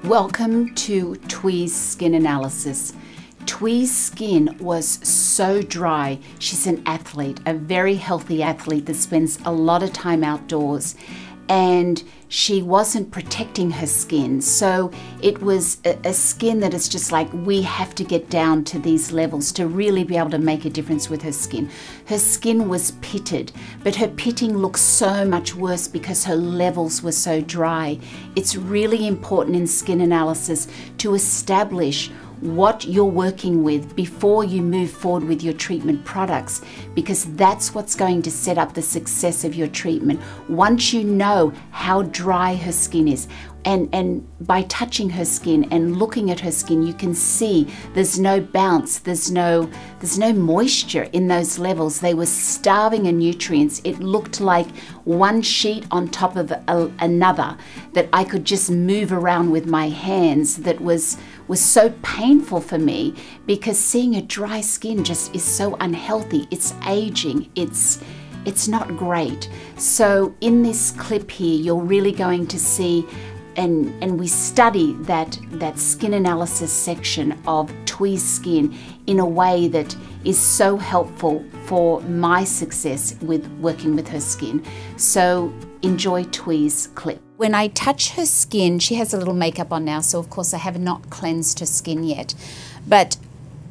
Welcome to Thuy's skin analysis. Thuy's skin was so dry. She's an athlete, a very healthy athlete that spends a lot of time outdoors, and she wasn't protecting her skin. So it was a skin that is just like, we have to get down to these levels to really be able to make a difference with her skin. Her skin was pitted, but her pitting looked so much worse because her levels were so dry. It's really important in skin analysis to establish what you're working with before you move forward with your treatment products, because that's what's going to set up the success of your treatment. Once you know how dry her skin is, and by touching her skin and looking at her skin, you can see there's no bounce, there's no moisture in those levels. They were starving of nutrients. It looked like one sheet on top of another that I could just move around with my hands. That was so painful for me, because seeing a dry skin just is so unhealthy. It's aging. It's not great. So in this clip here, you're really going to see, and we study that skin analysis section of Thuy's skin in a way that is so helpful for my success with working with her skin. So enjoy Thuy's clip. When I touch her skin, she has a little makeup on now, so of course I have not cleansed her skin yet. But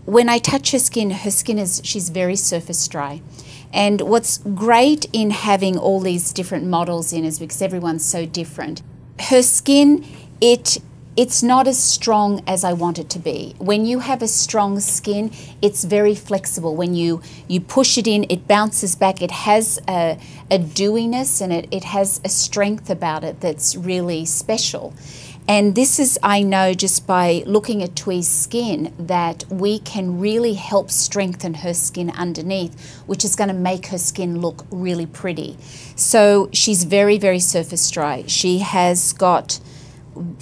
when I touch her skin she's very surface dry. And what's great in having all these different models in is because everyone's so different. Her skin, it's not as strong as I want it to be. When you have a strong skin, it's very flexible. When you push it in, it bounces back. It has a dewiness, and it has a strength about it that's really special. And this is, I know just by looking at Thuy's skin, that we can really help strengthen her skin underneath, which is going to make her skin look really pretty. So she's very, very surface dry. She has got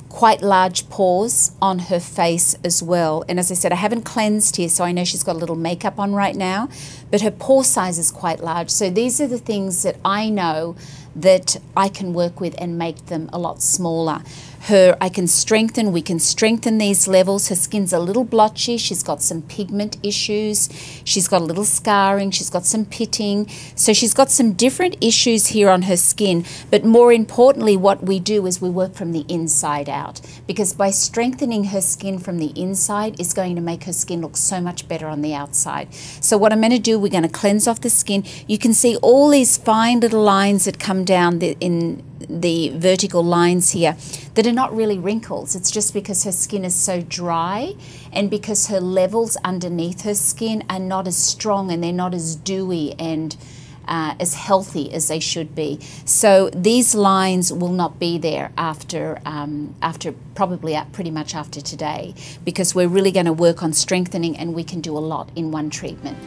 quite large pores on her face as well. And as I said, I haven't cleansed here, so I know she's got a little makeup on right now, but her pore size is quite large. So these are the things that I know that I can work with and make them a lot smaller. We can strengthen these levels. Her skin's a little blotchy. She's got some pigment issues. She's got a little scarring. She's got some pitting. So she's got some different issues here on her skin. But more importantly, what we do is we work from the inside out, because by strengthening her skin from the inside is going to make her skin look so much better on the outside. So what I'm going to do, we're going to cleanse off the skin. You can see all these fine little lines that come down in the vertical lines here that are not really wrinkles. It's just because her skin is so dry, and because her levels underneath her skin are not as strong, and they're not as dewy and as healthy as they should be. So these lines will not be there after probably pretty much after today, because we're really going to work on strengthening, and we can do a lot in one treatment.